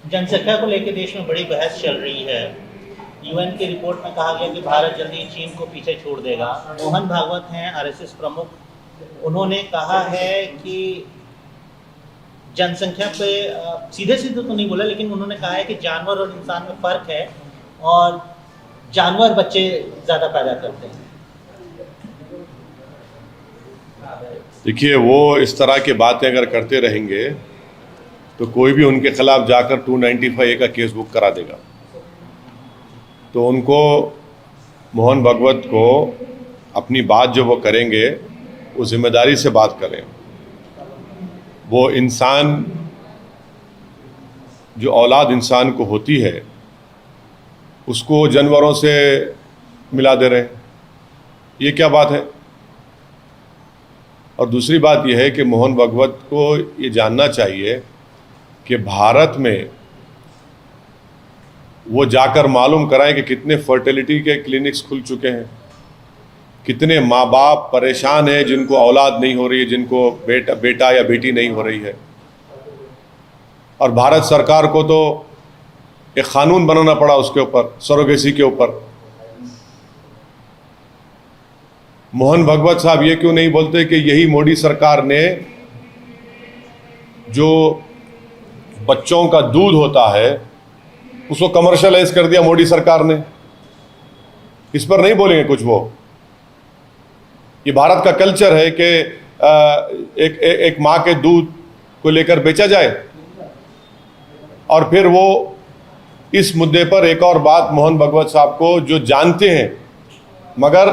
जनसंख्या को लेकर देश में बड़ी बहस चल रही है। यूएन की रिपोर्ट में कहा गया कि भारत जल्दी ही चीन को पीछे छोड़ देगा। मोहन भागवत हैं आरएसएस प्रमुख, उन्होंने कहा है कि जनसंख्या पे सीधे सीधे तो नहीं बोला, लेकिन उन्होंने कहा है कि जानवर और इंसान में फ़र्क है और जानवर बच्चे ज़्यादा पैदा करते हैं। देखिए, वो इस तरह की बातें अगर करते रहेंगे तो कोई भी उनके खिलाफ जाकर 295A का केस बुक करा देगा। तो उनको, मोहन भागवत को, अपनी बात जो वो करेंगे वो जिम्मेदारी से बात करें। वो इंसान, जो औलाद इंसान को होती है, उसको जानवरों से मिला दे रहे हैं, ये क्या बात है। और दूसरी बात यह है कि मोहन भागवत को ये जानना चाहिए कि भारत में वो जाकर मालूम कराएं कि कितने फर्टिलिटी के क्लिनिक्स खुल चुके हैं, कितने माँ बाप परेशान हैं जिनको औलाद नहीं हो रही है, जिनको बेटा या बेटी नहीं हो रही है। और भारत सरकार को तो एक कानून बनाना पड़ा उसके ऊपर, सरोगेसी के ऊपर। मोहन भागवत साहब ये क्यों नहीं बोलते कि यही मोदी सरकार ने जो बच्चों का दूध होता है उसको कमर्शियलाइज कर दिया मोदी सरकार ने। इस पर नहीं बोलेंगे कुछ वो। ये भारत का कल्चर है कि एक माँ के दूध को लेकर बेचा जाए। और फिर वो इस मुद्दे पर एक और बात मोहन भागवत साहब को, जो जानते हैं मगर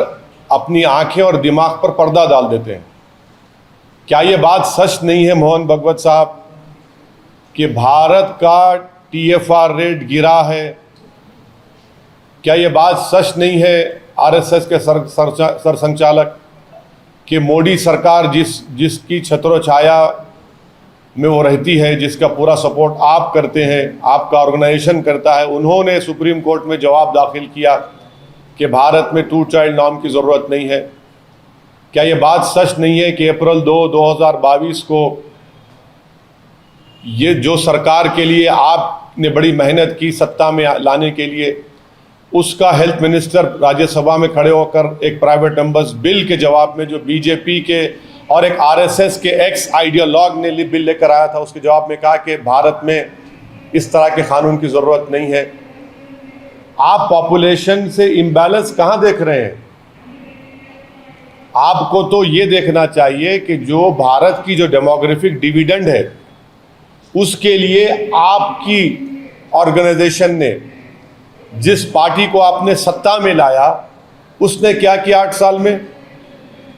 अपनी आंखें और दिमाग पर पर्दा डाल देते हैं। क्या ये बात सच नहीं है मोहन भागवत साहब कि भारत का TFR रेट गिरा है? क्या ये बात सच नहीं है आरएसएस के सर संचालक कि मोदी सरकार जिसकी छत्रोछाया में वो रहती है, जिसका पूरा सपोर्ट आप करते हैं, आपका ऑर्गेनाइजेशन करता है, उन्होंने सुप्रीम कोर्ट में जवाब दाखिल किया कि भारत में 2 चाइल्ड नॉर्म की ज़रूरत नहीं है? क्या ये बात सच नहीं है कि अप्रैल 2, 2022 को ये जो सरकार के लिए आपने बड़ी मेहनत की सत्ता में लाने के लिए, उसका हेल्थ मिनिस्टर राज्यसभा में खड़े होकर एक प्राइवेट मेंबर्स बिल के जवाब में, जो बीजेपी के और एक आरएसएस के एक्स आइडियोलॉग ने बिल लेकर आया था, उसके जवाब में कहा कि भारत में इस तरह के कानून की ज़रूरत नहीं है। आप पॉपुलेशन से इम्बैलेंस कहाँ देख रहे हैं? आपको तो ये देखना चाहिए कि जो भारत की जो डेमोग्राफिक डिविडेंड है, उसके लिए आपकी ऑर्गेनाइजेशन ने, जिस पार्टी को आपने सत्ता में लाया, उसने क्या किया 8 साल में?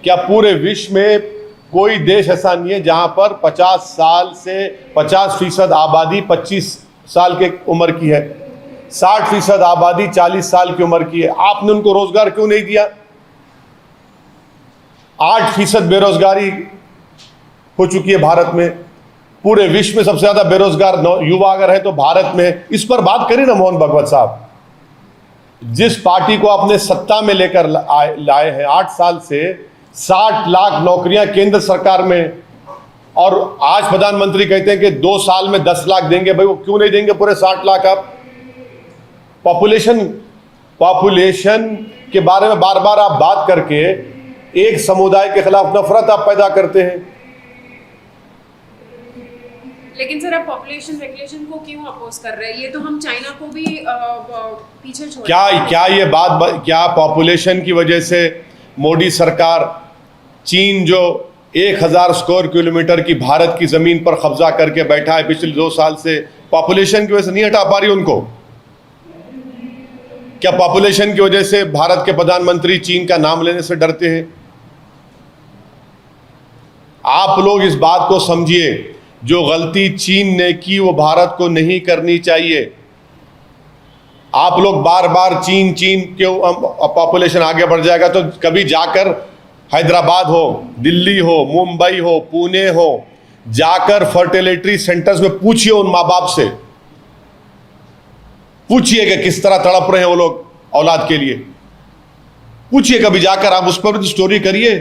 क्या पूरे विश्व में कोई देश ऐसा नहीं है जहां पर 50 साल से 50% आबादी 25 साल के उम्र की है, 60% आबादी 40 साल की उम्र की है? आपने उनको रोजगार क्यों नहीं दिया? 8% बेरोजगारी हो चुकी है भारत में। पूरे विश्व में सबसे ज्यादा बेरोजगार युवा अगर है तो भारत में। इस पर बात करें ना मोहन भागवत साहब। जिस पार्टी को आपने सत्ता में लेकर लाए हैं, 8 साल से 60 लाख नौकरियां केंद्र सरकार में, और आज प्रधानमंत्री कहते हैं कि 2 साल में 10 लाख देंगे। भाई वो क्यों नहीं देंगे पूरे 60 लाख? आप पॉपुलेशन के बारे में बार बार आप बात करके एक समुदाय के खिलाफ नफरत आप पैदा करते हैं। लेकिन सर, आप पॉपुलेशन रेगुलेशन को क्यों अपोज कर रहे हैं? ये तो हम चाइना को भी पीछे छोड़ क्या पॉपुलेशन की वजह से मोदी सरकार चीन, जो 1000 स्क्वायर किलोमीटर की भारत की जमीन पर कब्जा करके बैठा है पिछले 2 साल से, पॉपुलेशन की वजह से नहीं हटा पा रही उनको? क्या पॉपुलेशन की वजह से भारत के प्रधानमंत्री चीन का नाम लेने से डरते हैं? आप लोग इस बात को समझिए, जो गलती चीन ने की वो भारत को नहीं करनी चाहिए। आप लोग बार बार चीन क्यों, पॉपुलेशन आगे बढ़ जाएगा तो कभी जाकर हैदराबाद हो, दिल्ली हो, मुंबई हो, पुणे हो, जाकर फर्टिलिटी सेंटर्स में पूछिए उन माँ बाप से, पूछिए कि किस तरह तड़प रहे हैं वो लोग औलाद के लिए। पूछिए कभी जाकर, आप उस पर भी स्टोरी करिए।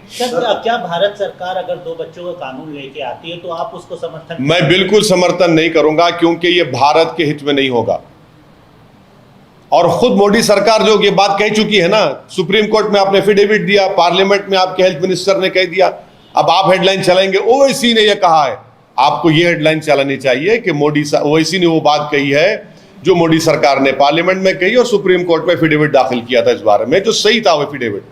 सर, क्या भारत सरकार अगर 2 बच्चों का कानून लेके आती है तो आप उसको समर्थन? मैं बिल्कुल समर्थन नहीं करूंगा, क्योंकि ये भारत के हित में नहीं होगा। और खुद मोदी सरकार जो ये बात कह चुकी है ना, सुप्रीम कोर्ट में आपने एफिडेविट दिया, पार्लियामेंट में आपके हेल्थ मिनिस्टर ने कह दिया, अब आप हेडलाइन चलाएंगे ओवैसी ने यह कहा है। आपको यह हेडलाइन चलानी चाहिए कि ओवैसी ने वो बात कही है जो मोदी सरकार ने पार्लियामेंट में कही और सुप्रीम कोर्ट में एफिडेविट दाखिल किया था इस बारे में, जो सही था वो एफिडेविट।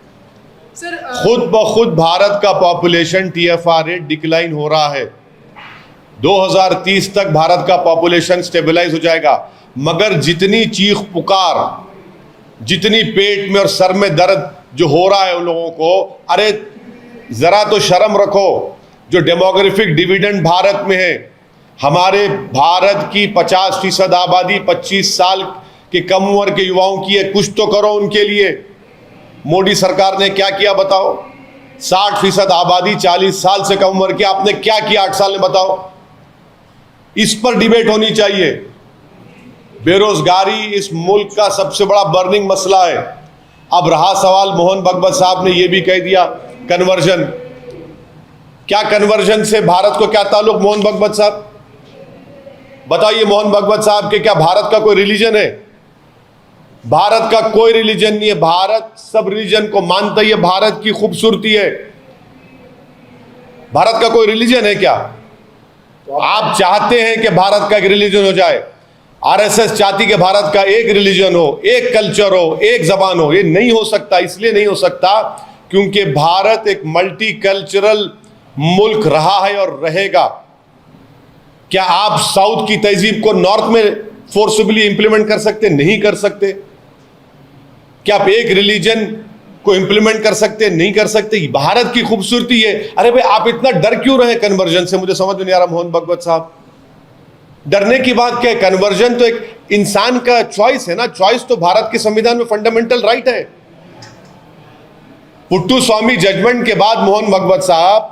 सर खुद ब खुद भारत का पॉपुलेशन TFR रेट डिक्लाइन हो रहा है। 2030 तक भारत का पॉपुलेशन स्टेबलाइज हो जाएगा, मगर जितनी चीख पुकार, जितनी पेट में और सर में दर्द जो हो रहा है उन लोगों को, अरे जरा तो शर्म रखो। जो डेमोग्राफिक डिविडेंड भारत में है, हमारे भारत की 50% आबादी 25 साल के कम उम्र के युवाओं की है, कुछ तो करो उनके लिए। मोदी सरकार ने क्या किया बताओ? 60% आबादी 40 साल से कम उम्र की, आपने क्या किया 8 साल में बताओ? इस पर डिबेट होनी चाहिए। बेरोजगारी इस मुल्क का सबसे बड़ा बर्निंग मसला है। अब रहा सवाल, मोहन भागवत साहब ने यह भी कह दिया कन्वर्जन। क्या कन्वर्जन से भारत को क्या ताल्लुक? मोहन भागवत साहब बताइए, मोहन भागवत साहब के क्या भारत का कोई रिलीजन है? भारत का कोई रिलीजन नहीं है। भारत सब रिलीजन को मानता ही है, भारत की खूबसूरती है। भारत का कोई रिलीजन है क्या? आप चाहते हैं कि भारत का एक रिलीजन हो जाए, RSS चाहती कि भारत का एक रिलीजन हो, एक कल्चर हो, एक जबान हो। ये नहीं हो सकता। इसलिए नहीं हो सकता क्योंकि भारत एक मल्टी कल्चरल मुल्क रहा है और रहेगा। क्या आप साउथ की तहजीब को नॉर्थ में फोर्सबली इंप्लीमेंट कर सकते? नहीं कर सकते। क्या आप एक रिलीजन को इंप्लीमेंट कर सकते? नहीं कर सकते। भारत की खूबसूरती है। अरे भाई, आप इतना डर क्यों रहे कन्वर्जन से? मुझे समझ में नहीं आ रहा मोहन भागवत साहब। डरने की बात क्या है? कन्वर्जन तो एक इंसान का चॉइस है ना। चॉइस तो भारत के संविधान में फंडामेंटल राइट है। पुट्टू स्वामी जजमेंट के बाद मोहन भागवत साहब,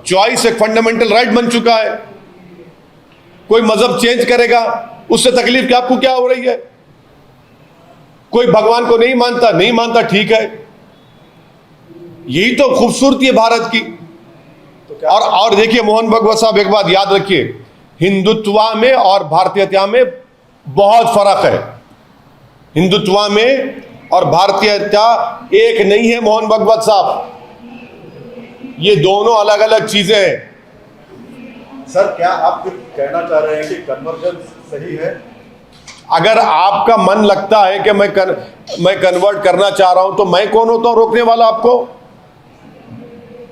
चॉइस एक फंडामेंटल राइट बन चुका है। कोई मजहब चेंज करेगा, उससे तकलीफ क्या, आपको क्या हो रही है? कोई भगवान को नहीं मानता, नहीं मानता, ठीक है। यही तो खूबसूरती है भारत की। और देखिए मोहन भागवत साहब, एक बात याद रखिए, हिंदुत्व में और भारतीयता में बहुत फर्क है। हिंदुत्व में और भारतीयता एक नहीं है मोहन भागवत साहब। ये दोनों अलग अलग चीजें हैं। सर, क्या आप कुछ कहना चाह रहे हैं कि कन्वर्जन सही है? अगर आपका मन लगता है कि मैं कन्वर्ट करना चाह रहा हूं, तो मैं कौन होता हूं रोकने वाला आपको?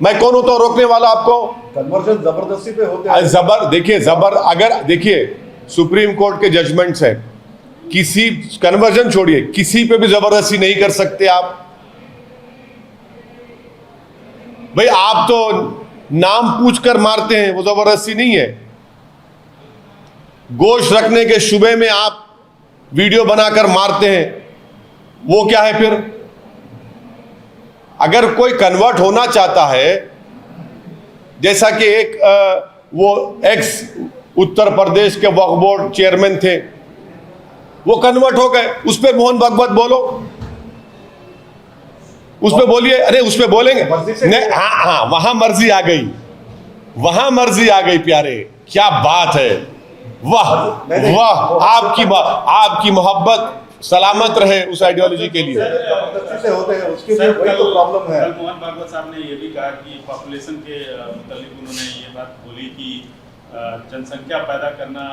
मैं कौन होता हूं रोकने वाला आपको? कन्वर्जन जबरदस्ती पे होते हैं। देखिए सुप्रीम कोर्ट के जजमेंट्स हैं, किसी कन्वर्जन छोड़िए, किसी पे भी जबरदस्ती नहीं कर सकते आप। भाई, आप तो नाम पूछकर मारते हैं, वो जबरदस्ती नहीं है। गोश्त रखने के शुबे में आप वीडियो बनाकर मारते हैं, वो क्या है फिर? अगर कोई कन्वर्ट होना चाहता है, जैसा कि एक वो एक्स उत्तर प्रदेश के वक्फ बोर्ड चेयरमैन थे, वो कन्वर्ट हो गए, उस पर मोहन भागवत बोलो, उस पे बोलिए। अरे उस पे बोलेंगे नहीं? हाँ, वहां मर्जी आ गई, वहां मर्जी आ गई। प्यारे, क्या बात है, वाह वाह। आपकी मोहब्बत सलामत रहे उस आइडियोलॉजी के लिए। से होते हैं, उसके लिए वही तो प्रॉब्लम है। मोहन भागवत साहब ने ये भी कहा कि पॉपुलेशन के मुतालिक उन्होंने ये बात बोली कि जनसंख्या पैदा करना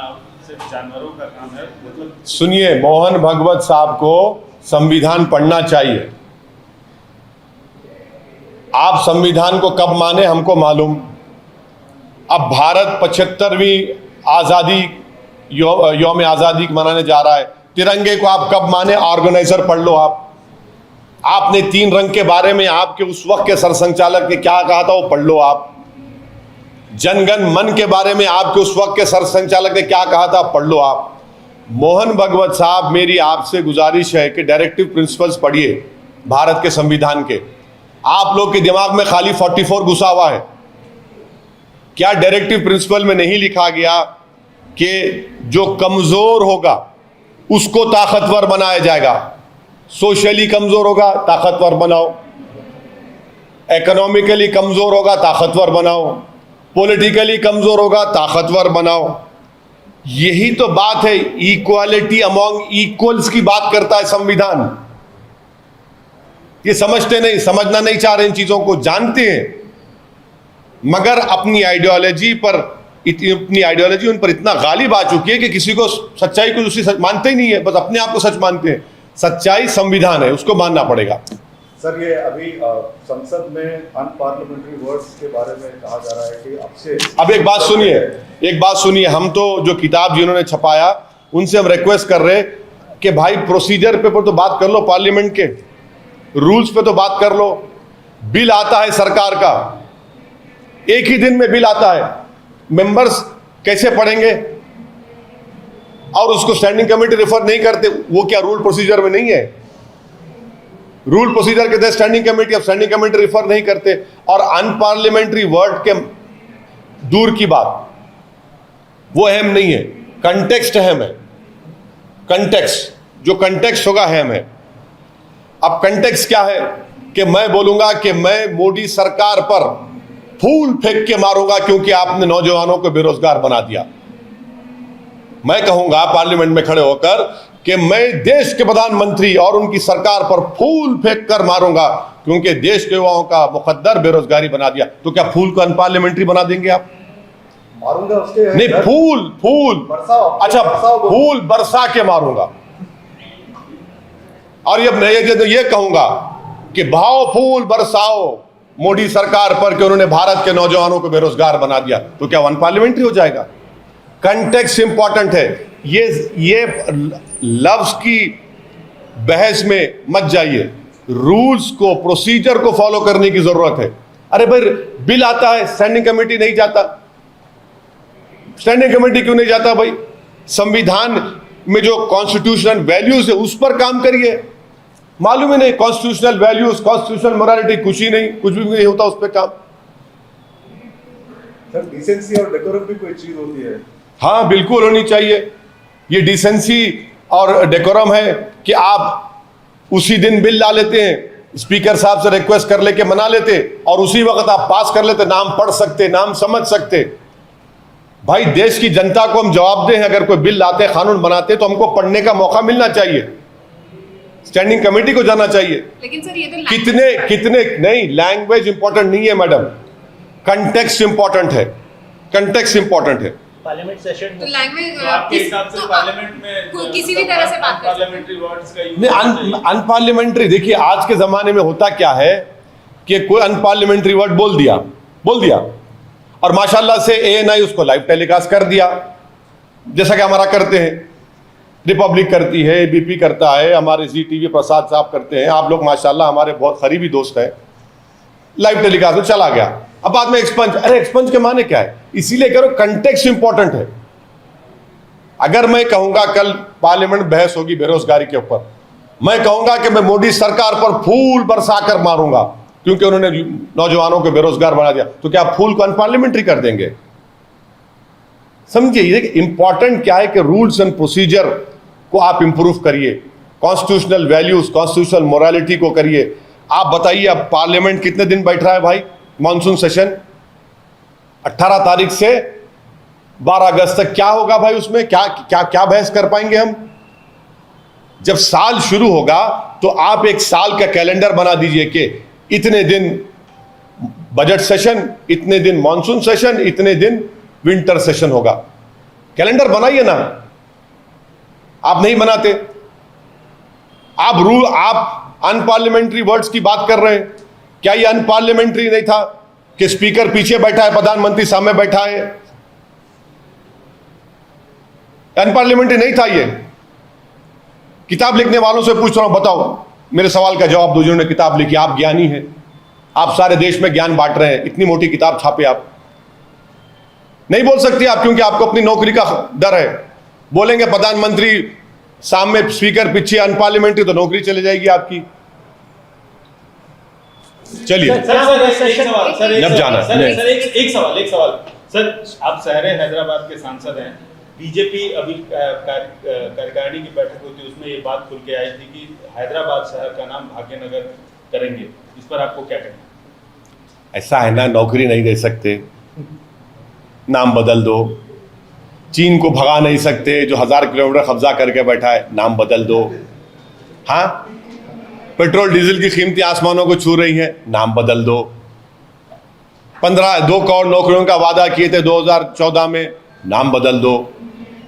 सिर्फ जानवरों का काम है। मतलब सुनिए, मोहन भागवत साहब को संविधान पढ़ना चाहिए। आप संविधान को कब माने हमको मालूम। अब भारत 75वीं आजादी यौम आजादी मनाने जा रहा है। तिरंगे को आप कब माने? ऑर्गेनाइजर पढ़ लो आप। आपने 3 रंग के बारे में आपके उस वक्त के सरसंचालक ने क्या कहा था, वो पढ़ लो आप। जनगण मन के बारे में आपके उस वक्त के सरसंचालक ने क्या कहा था, पढ़ लो आप। मोहन भागवत साहब, मेरी आपसे गुजारिश है कि डायरेक्टिव प्रिंसिपल्स पढ़िए भारत के संविधान के। आप लोग के दिमाग में खाली 44 घुसा हुआ है। क्या डायरेक्टिव प्रिंसिपल में नहीं लिखा गया कि जो कमजोर होगा उसको ताकतवर बनाया जाएगा? सोशली कमजोर होगा, ताकतवर बनाओ। इकोनॉमिकली कमजोर होगा ताकतवर बनाओ, पॉलिटिकली कमजोर होगा ताकतवर बनाओ। यही तो बात है, इक्वालिटी अमॉन्ग इक्वल्स की बात करता है संविधान। ये समझते नहीं, समझना नहीं चाह रहे, इन चीजों को जानते हैं मगर अपनी आइडियोलॉजी उन पर इतना गालिब आ चुकी है कि किसी को सच्चाई को दूसरी मानते ही नहीं है, बस अपने आप को सच मानते हैं। सच्चाई संविधान है, उसको मानना पड़ेगा। सर ये अभी संसद में अनपार्लियामेंट्री वर्ड्स के बारे में कहा जा रहा है कि अब से अब एक बात सुनिए, हम तो जो किताब जिन्होंने छपाया उनसे हम रिक्वेस्ट कर रहे कि भाई प्रोसीजर पे तो बात कर लो, पार्लियामेंट के रूल्स पे तो बात कर लो। बिल आता है सरकार का, एक ही दिन में बिल आता है, मेंबर्स कैसे पढ़ेंगे? और उसको स्टैंडिंग कमेटी रेफर नहीं करते, वो क्या रूल प्रोसीजर में नहीं है? रूल प्रोसीजर के तहत स्टैंडिंग कमेटी, अब स्टैंडिंग कमेटी रेफर नहीं करते। और अनपार्लियामेंट्री वर्ड के दूर की बात, वो अहम नहीं है, कंटेक्स्ट अहम है। कंटेक्स्ट, जो कंटेक्स्ट होगा अहम है। अब कंटेक्स्ट क्या है कि मैं बोलूंगा कि मैं मोदी सरकार पर फूल फेंक के मारूंगा क्योंकि आपने नौजवानों को बेरोजगार बना दिया। मैं कहूंगा पार्लियामेंट में खड़े होकर कि मैं देश के प्रधानमंत्री और उनकी सरकार पर फूल फेंक कर मारूंगा क्योंकि देश के युवाओं का मुकद्दर बेरोजगारी बना दिया। तो क्या फूल को अनपार्लियामेंट्री बना देंगे आप? मारूंगा उसके नहीं, फूल अच्छा, फूल बरसा के मारूंगा। और ये कहूंगा कि भाव फूल बरसाओ मोदी सरकार पर कि उन्होंने भारत के नौजवानों को बेरोजगार बना दिया। तो क्या अनपार्लियामेंट्री हो जाएगा? कंटेक्स्ट इंपॉर्टेंट है। ये लफ्ज की बहस में मत जाइए, रूल्स को, प्रोसीजर को फॉलो करने की जरूरत है। अरे भाई बिल आता है, स्टैंडिंग कमेटी नहीं जाता। स्टैंडिंग कमेटी क्यों नहीं जाता भाई? संविधान में जो कॉन्स्टिट्यूशनल वैल्यूज है उस पर काम करिए। मालूम ही नहीं, कॉन्स्टिट्यूशनल वैल्यूज, कॉन्स्टिट्यूशनल मोरालिटी कुछ ही नहीं, कुछ भी नहीं होता उस पर काम। सर डिसेंसी और डेकोरम भी कोई चीज होती है? हाँ बिल्कुल होनी चाहिए। ये डिसेंसी और डेकोरम है कि आप उसी दिन बिल ला लेते हैं, स्पीकर साहब से रिक्वेस्ट कर लेके मना लेते और उसी वक्त आप पास कर लेते, नाम पढ़ सकते, नाम समझ सकते। भाई देश की जनता को हम जवाब दें, अगर कोई बिल लाते, कानून बनाते तो हमको पढ़ने का मौका मिलना चाहिए, स्टैंडिंग कमेटी को जाना चाहिए। लेकिन सर ये तो कितने नहीं, लैंग्वेज इंपॉर्टेंट नहीं है मैडम, कंटेक्स्ट इंपॉर्टेंट है। कंटेक्स्ट इंपॉर्टेंट है। पार्लियामेंट सेशन तो लैंग्वेज तो आपके हिसाब से पार्लियामेंट में किसी भी तरह से बात कर पार्लियामेंट्री वर्ड्स का यूज नहीं, अनपार्लियामेंट्री, देखिए आज के जमाने में होता क्या है कि कोई अनपार्लियामेंट्री वर्ड बोल दिया और माशाल्लाह से ANI उसको लाइव टेलीकास्ट कर दिया, जैसा कि हमारा करते हैं, रिपब्लिक करती है, ABP करता है, हमारे ZTV प्रसाद साहब करते हैं। आप लोग माशाल्लाह हमारे बहुत करीबी दोस्त हैं। लाइव टेलीकास्ट में चला गया, अब बाद में एक्सपंज। अरे एक्सपंज के माने क्या है? इसीलिए करो, कंटेक्स्ट इंपॉर्टेंट है। अगर मैं कहूंगा कल पार्लियामेंट बहस होगी बेरोजगारी के ऊपर, मैं कहूंगा कि मैं मोदी सरकार पर फूल बरसाकर मारूंगा क्योंकि उन्होंने नौजवानों को बेरोजगार बना दिया, तो क्या आप फूल को अनपार्लियामेंट्री कर देंगे? समझिए इंपॉर्टेंट क्या है कि रूल्स एंड प्रोसीजर को आप इंप्रूव करिए, कॉन्स्टिट्यूशनल वैल्यूज, कॉन्स्टिट्यूशनल मोरालिटी को करिए। आप बताइए अब पार्लियामेंट कितने दिन बैठ रहा है भाई? मॉनसून सेशन 18 तारीख से 12 अगस्त तक क्या होगा भाई? उसमें क्या बहस कर पाएंगे हम? जब साल शुरू होगा तो आप एक साल का कैलेंडर बना दीजिए कि इतने दिन बजट सेशन, इतने दिन मॉनसून सेशन, इतने दिन विंटर सेशन होगा। कैलेंडर बनाइए ना, आप नहीं बनाते। आप अनपार्लियामेंट्री वर्ड्स की बात कर रहे हैं। क्या ये अनपार्लियामेंट्री नहीं था कि स्पीकर पीछे बैठा है, प्रधानमंत्री सामने बैठा है? अनपार्लियामेंट्री नहीं था ये? किताब लिखने वालों से पूछ रहा हूं, बताओ, मेरे सवाल का जवाब दो, जिन्होंने किताब लिखी। आप ज्ञानी हैं, आप सारे देश में ज्ञान बांट रहे हैं, इतनी मोटी किताब छापे आप। नहीं बोल सकते आप क्योंकि आपको अपनी नौकरी का डर है। बोलेंगे प्रधानमंत्री सामने, स्पीकर पीछे, अनपार्लियामेंट्री, तो नौकरी चली जाएगी आपकी। चलिए एक सवाल सर, आप शहर हैदराबाद के सांसद हैं। बीजेपी अभी कार्यकारिणी की बैठक हुई थी, उसमें ये बात खुल के आई थी कि हैदराबाद शहर का नाम भाग्यनगर करेंगे। इस पर आपको क्या कहना है? ऐसा है ना, नौकरी नहीं दे सकते, नाम बदल दो। चीन को भगा नहीं सकते जो 1000 किलोमीटर कब्जा करके बैठा है, नाम बदल दो। हाँ, पेट्रोल डीजल की कीमतें आसमानों को छू रही हैं, नाम बदल दो। 2 करोड़ नौकरियों का वादा किए थे 2014 में, नाम बदल दो।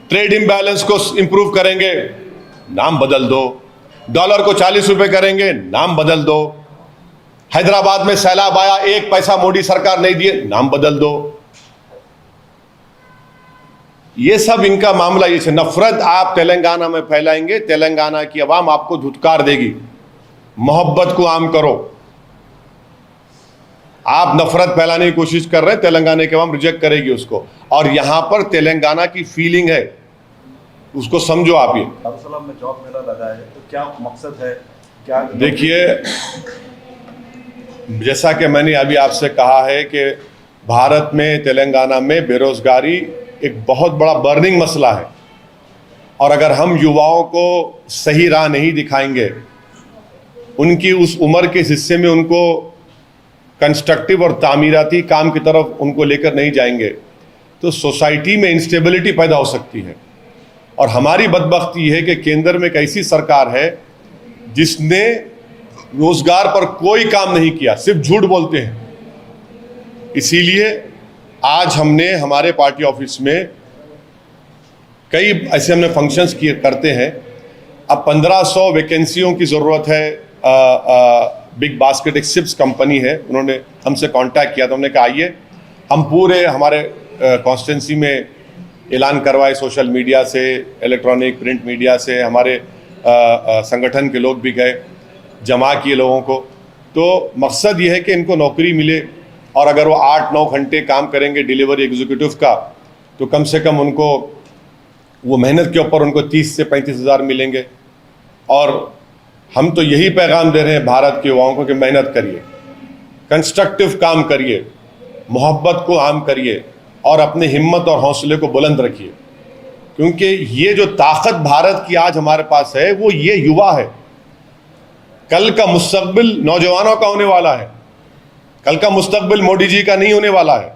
ट्रेड इम्बैलेंस को इंप्रूव करेंगे, नाम बदल दो। डॉलर को 40 रुपए करेंगे, नाम बदल दो। हैदराबाद में सैलाब आया, 1 पैसा मोदी सरकार नहीं दिए, नाम बदल दो। ये सब इनका मामला, ये नफरत आप तेलंगाना में फैलाएंगे, तेलंगाना की आवाम आपको धुतकार देगी। मोहब्बत को आम करो। आप नफरत फैलाने की कोशिश कर रहे हैं, तेलंगाना की आवाम रिजेक्ट करेगी उसको। और यहां पर तेलंगाना की फीलिंग है, उसको समझो आप। ये दारुसलाम में जॉब मेला लगा है, तो क्या मकसद है? क्या देखिए, जैसा कि मैंने अभी आपसे कहा है कि भारत में, तेलंगाना में बेरोजगारी एक बहुत बड़ा बर्निंग मसला है। और अगर हम युवाओं को सही राह नहीं दिखाएंगे, उनकी उस उम्र के हिस्से में उनको कंस्ट्रक्टिव और तामीराती काम की तरफ उनको लेकर नहीं जाएंगे, तो सोसाइटी में इंस्टेबिलिटी पैदा हो सकती है। और हमारी बदबख्ती है कि केंद्र में एक ऐसी सरकार है जिसने रोजगार पर कोई काम नहीं किया, सिर्फ झूठ बोलते हैं। इसीलिए आज हमने हमारे पार्टी ऑफिस में कई ऐसे हमने फंक्शंस किए करते हैं। अब 1500 वैकेंसियों की ज़रूरत है। बिग बास्केट एक सिप्स कंपनी है, उन्होंने हमसे कांटेक्ट किया, तो हमने कहा आइए हम पूरे हमारे कॉन्स्टिट्यूंसी में ऐलान करवाए, सोशल मीडिया से, इलेक्ट्रॉनिक प्रिंट मीडिया से, हमारे संगठन के लोग भी गए, जमा किए लोगों को। तो मकसद ये है कि इनको नौकरी मिले, और अगर वो 8-9 घंटे काम करेंगे डिलीवरी एग्जीक्यूटिव का, तो कम से कम उनको वो मेहनत के ऊपर उनको 30 से 35 हज़ार मिलेंगे। और हम तो यही पैगाम दे रहे हैं भारत के युवाओं को कि मेहनत करिए, कंस्ट्रक्टिव काम करिए, मोहब्बत को आम करिए, और अपने हिम्मत और हौसले को बुलंद रखिए। क्योंकि ये जो ताकत भारत की आज हमारे पास है, वो ये युवा है। कल का मुस्तकबिल नौजवानों का होने वाला है, कल का मुस्तकबिल मोदी जी का नहीं होने वाला है।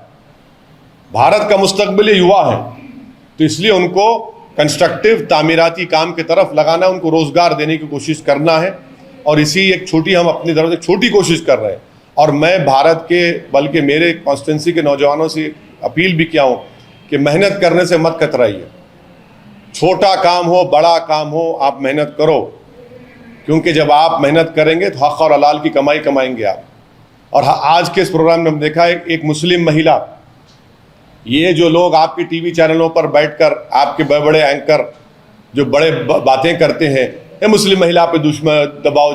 भारत का मुस्तकबिल ये युवा है। तो इसलिए उनको कंस्ट्रक्टिव तामीराती काम की तरफ लगाना, उनको रोजगार देने की कोशिश करना है। और इसी एक छोटी, हम अपनी तरफ से छोटी कोशिश कर रहे हैं। और मैं भारत के, बल्कि मेरे कॉन्स्टिट्यूंसी के नौजवानों से अपील भी किया हूँ कि मेहनत करने से मत कतराइए। छोटा काम हो, बड़ा काम हो, आप मेहनत करो। क्योंकि जब आप मेहनत करेंगे तो हक और हलाल की कमाई कमाएंगे आप। और आज के इस प्रोग्राम में हम देखा है, एक मुस्लिम महिला, ये जो लोग आपके टीवी चैनलों पर बैठकर आपके बड़े बड़े एंकर जो बड़े बातें करते हैं, ये मुस्लिम महिला पे दुश्मन दबा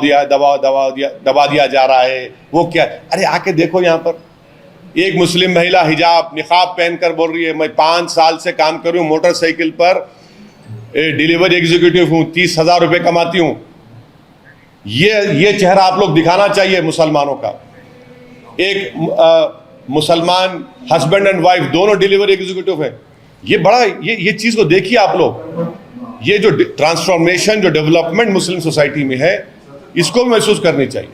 दिया जा रहा है, वो क्या? अरे आके देखो, यहाँ पर एक मुस्लिम महिला हिजाब निकाब पहनकर बोल रही है, मैं 5 साल से काम कर रही हूँ, मोटरसाइकिल पर डिलीवरी एग्जीक्यूटिव हूँ, 30,000 रुपये कमाती हूँ। ये चेहरा आप लोग दिखाना चाहिए मुसलमानों का। एक मुसलमान हस्बैंड एंड वाइफ दोनों डिलीवरी एग्जीक्यूटिव हैं। ये बड़ा, ये चीज़ को देखिए आप लोग। ये जो ट्रांसफॉर्मेशन, जो डेवलपमेंट मुस्लिम सोसाइटी में है, इसको भी महसूस करनी चाहिए।